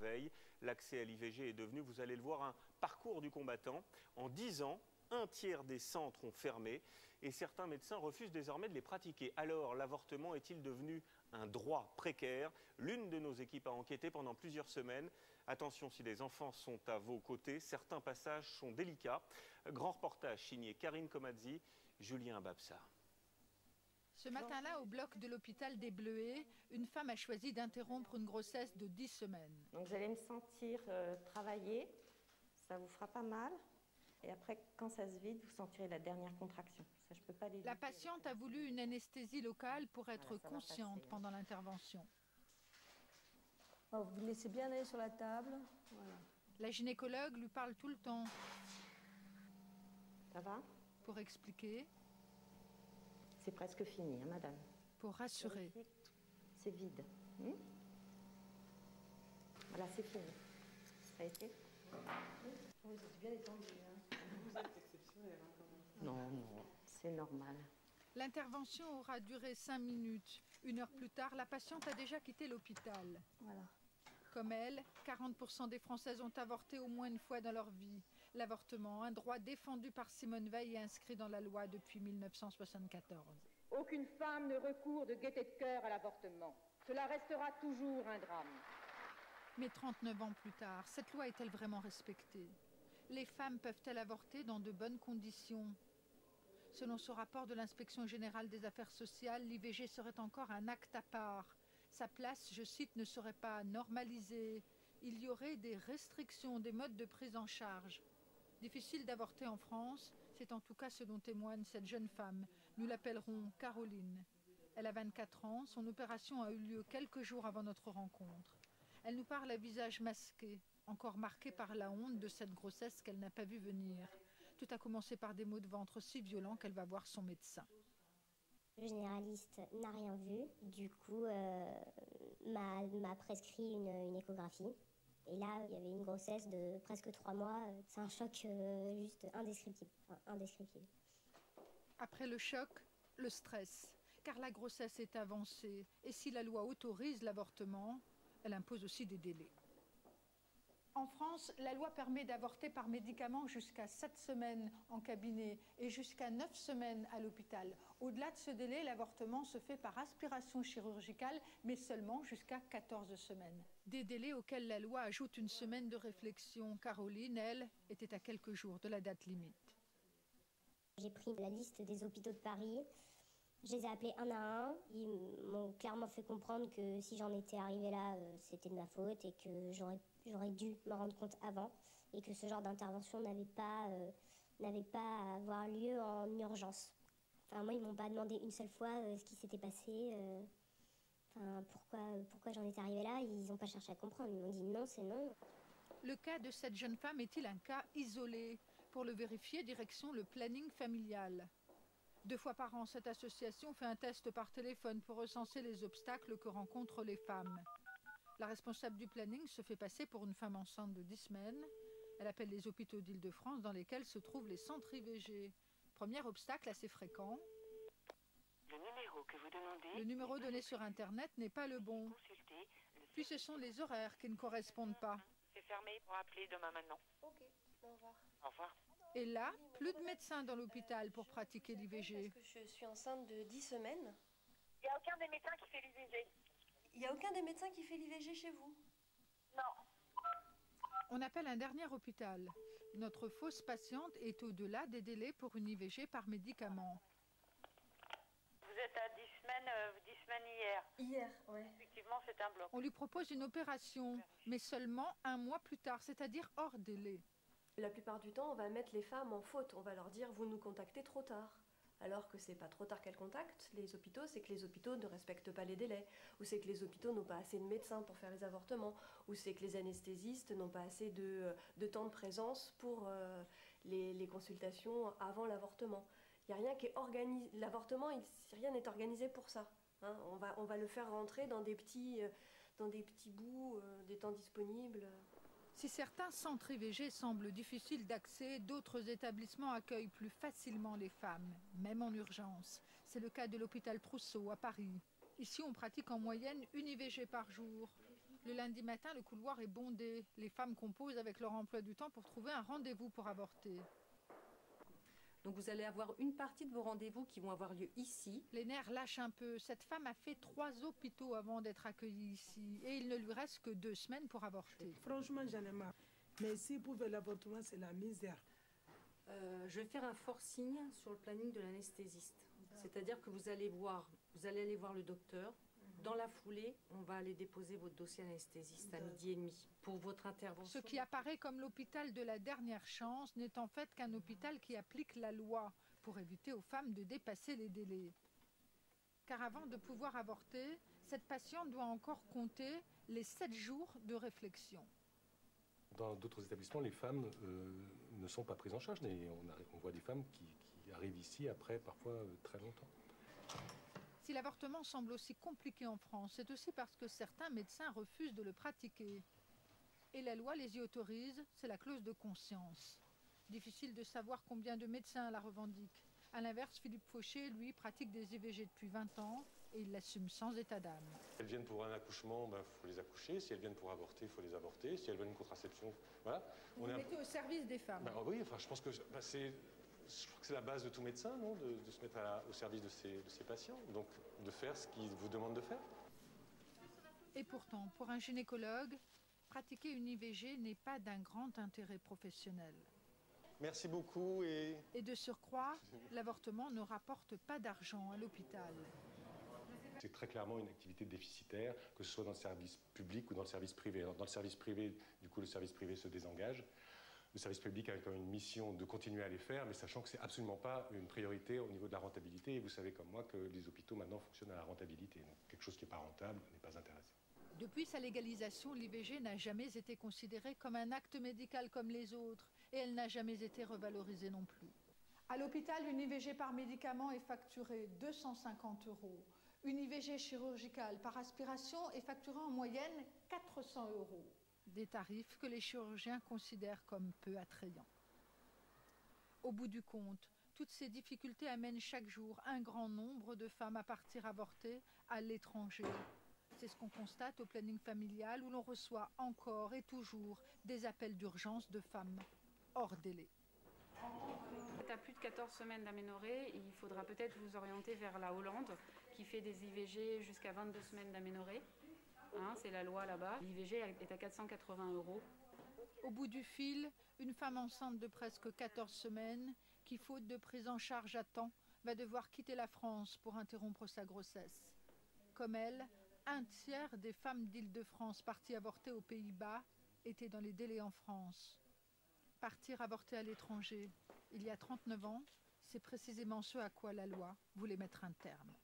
Veil. L'accès à l'IVG est devenu, vous allez le voir, un parcours du combattant. En 10 ans, un tiers des centres ont fermé et certains médecins refusent désormais de les pratiquer. Alors, l'avortement est-il devenu un droit précaire? L'une de nos équipes a enquêté pendant plusieurs semaines. Attention, si les enfants sont à vos côtés, certains passages sont délicats. Grand reportage signé Karine Comazzi, Julien Babsa. Ce matin-là, au bloc de l'hôpital des Bleuets, une femme a choisi d'interrompre une grossesse de 10 semaines. Donc vous allez me sentir travailler, ça vous fera pas mal. Et après, quand ça se vide, vous sentirez la dernière contraction. Ça, je peux pas l'éviter. La patiente a voulu une anesthésie locale pour être consciente pendant l'intervention. Oh, vous laissez bien aller sur la table. Voilà. La gynécologue lui parle tout le temps. Ça va? Pour expliquer. C'est presque fini, hein, madame. Pour rassurer. C'est vide. Voilà, c'est fini. Ça a été? Oui, c'est bien détendu. Hein. Vous êtes exceptionnelle, hein, quand même. Non, non, c'est normal. L'intervention aura duré 5 minutes. 1 heure plus tard, la patiente a déjà quitté l'hôpital. Voilà. Comme elle, 40% des Françaises ont avorté au moins une fois dans leur vie. L'avortement, un droit défendu par Simone Veil et inscrit dans la loi depuis 1974. Aucune femme ne recourt de gaieté de cœur à l'avortement. Cela restera toujours un drame. Mais 39 ans plus tard, cette loi est-elle vraiment respectée? Les femmes peuvent-elles avorter dans de bonnes conditions? Selon ce rapport de l'Inspection générale des affaires sociales, l'IVG serait encore un acte à part. Sa place, je cite, ne serait pas normalisée. Il y aurait des restrictions des modes de prise en charge. Difficile d'avorter en France, c'est en tout cas ce dont témoigne cette jeune femme. Nous l'appellerons Caroline. Elle a 24 ans, son opération a eu lieu quelques jours avant notre rencontre. Elle nous parle à visage masqué, encore marqué par la honte de cette grossesse qu'elle n'a pas vue venir. Tout a commencé par des maux de ventre si violents qu'elle va voir son médecin. Le généraliste n'a rien vu, du coup m'a prescrit une échographie. Et là, il y avait une grossesse de presque 3 mois. C'est un choc juste indescriptible. Enfin, indescriptible. Après le choc, le stress, car la grossesse est avancée. Et si la loi autorise l'avortement, elle impose aussi des délais. En France, la loi permet d'avorter par médicament jusqu'à 7 semaines en cabinet et jusqu'à 9 semaines à l'hôpital. Au-delà de ce délai, l'avortement se fait par aspiration chirurgicale, mais seulement jusqu'à 14 semaines. Des délais auxquels la loi ajoute une semaine de réflexion. Caroline, elle, était à quelques jours de la date limite. J'ai pris la liste des hôpitaux de Paris. Je les ai appelés un à un. Ils m'ont clairement fait comprendre que si j'en étais arrivée là, c'était de ma faute et que j'aurais dû me rendre compte avant et que ce genre d'intervention n'avait pas à avoir lieu en urgence. Enfin, moi, ils m'ont pas demandé une seule fois ce qui s'était passé, pourquoi j'en étais arrivée là. Ils n'ont pas cherché à comprendre. Ils m'ont dit non, c'est non. Le cas de cette jeune femme est-il un cas isolé? Pour le vérifier, direction le planning familial. 2 fois par an, cette association fait un test par téléphone pour recenser les obstacles que rencontrent les femmes. La responsable du planning se fait passer pour une femme enceinte de 10 semaines. Elle appelle les hôpitaux d'Île-de-France dans lesquels se trouvent les centres IVG. Premier obstacle assez fréquent. Le numéro que vous demandez... Le numéro donné sur Internet n'est pas le bon. Puis ce sont les horaires qui ne correspondent pas. C'est fermé pour appeler demain maintenant. Ok, au revoir. Au revoir. Et là, plus de médecins dans l'hôpital pour pratiquer l'IVG. Parce que je suis enceinte de 10 semaines. Il n'y a aucun des médecins qui fait l'IVG. Il n'y a aucun des médecins qui fait l'IVG chez vous? Non. On appelle un dernier hôpital. Notre fausse patiente est au-delà des délais pour une IVG par médicament. Vous êtes à 10 semaines hier. Hier, ouais. Effectivement, c'est un bloc. On lui propose une opération, mais seulement 1 mois plus tard, c'est-à-dire hors délai. La plupart du temps, on va mettre les femmes en faute. On va leur dire « vous nous contactez trop tard ». Alors que c'est pas trop tard qu'elles contactent les hôpitaux, c'est que les hôpitaux ne respectent pas les délais, ou c'est que les hôpitaux n'ont pas assez de médecins pour faire les avortements, ou c'est que les anesthésistes n'ont pas assez de temps de présence pour les consultations avant l'avortement. Il n'y a rien qui est organisé. L'avortement, rien n'est organisé pour ça. Hein. On va le faire rentrer dans des petits bouts, des temps disponibles. Si certains centres IVG semblent difficiles d'accès, d'autres établissements accueillent plus facilement les femmes, même en urgence. C'est le cas de l'hôpital Trousseau à Paris. Ici, on pratique en moyenne une IVG par jour. Le lundi matin, le couloir est bondé. Les femmes composent avec leur emploi du temps pour trouver un rendez-vous pour avorter. Donc vous allez avoir une partie de vos rendez-vous qui vont avoir lieu ici. Les nerfs lâchent un peu. Cette femme a fait 3 hôpitaux avant d'être accueillie ici. Et il ne lui reste que 2 semaines pour avorter. Franchement, j'en ai marre. Mais si pour l'avortement, c'est la misère. Je vais faire un forcing sur le planning de l'anesthésiste. C'est-à-dire que vous allez aller voir le docteur. Dans la foulée, on va aller déposer votre dossier anesthésiste à 12h30 pour votre intervention. Ce qui apparaît comme l'hôpital de la dernière chance n'est en fait qu'un hôpital qui applique la loi pour éviter aux femmes de dépasser les délais. Car avant de pouvoir avorter, cette patiente doit encore compter les 7 jours de réflexion. Dans d'autres établissements, les femmes ne sont pas prises en charge. On voit des femmes qui arrivent ici après parfois très longtemps. Si l'avortement semble aussi compliqué en France, c'est aussi parce que certains médecins refusent de le pratiquer. Et la loi les y autorise, c'est la clause de conscience. Difficile de savoir combien de médecins la revendiquent. A l'inverse, Philippe Fauché, lui, pratique des IVG depuis 20 ans et il l'assume sans état d'âme. Si elles viennent pour un accouchement, faut les accoucher. Si elles viennent pour avorter, il faut les avorter. Si elles veulent une contraception, voilà. Vous vous mettez au service des femmes. Oui, enfin, je pense que je crois que c'est la base de tout médecin, non, de se mettre au service de ses patients, donc de faire ce qu'ils vous demandent de faire. Et pourtant, pour un gynécologue, pratiquer une IVG n'est pas d'un grand intérêt professionnel. Merci beaucoup et de surcroît, l'avortement ne rapporte pas d'argent à l'hôpital. C'est très clairement une activité déficitaire, que ce soit dans le service public ou dans le service privé. Alors, dans le service privé, du coup, le service privé se désengage. Le service public a quand même une mission de continuer à les faire, mais sachant que ce n'est absolument pas une priorité au niveau de la rentabilité. Et vous savez comme moi que les hôpitaux maintenant fonctionnent à la rentabilité. Donc quelque chose qui n'est pas rentable n'est pas intéressant. Depuis sa légalisation, l'IVG n'a jamais été considérée comme un acte médical comme les autres. Et elle n'a jamais été revalorisée non plus. À l'hôpital, une IVG par médicament est facturée 250 €. Une IVG chirurgicale par aspiration est facturée en moyenne 400 €. Des tarifs que les chirurgiens considèrent comme peu attrayants. Au bout du compte, toutes ces difficultés amènent chaque jour un grand nombre de femmes à partir avorter à l'étranger. C'est ce qu'on constate au planning familial où l'on reçoit encore et toujours des appels d'urgence de femmes hors délai. À plus de 14 semaines d'aménorrhée, il faudra peut-être vous orienter vers la Hollande qui fait des IVG jusqu'à 22 semaines d'aménorrhée. C'est la loi là-bas. L'IVG est à 480 €. Au bout du fil, une femme enceinte de presque 14 semaines qui, faute de prise en charge à temps, va devoir quitter la France pour interrompre sa grossesse. Comme elle, un tiers des femmes d'Île-de-France parties avorter aux Pays-Bas étaient dans les délais en France. Partir avorter à l'étranger, il y a 39 ans, c'est précisément ce à quoi la loi voulait mettre un terme.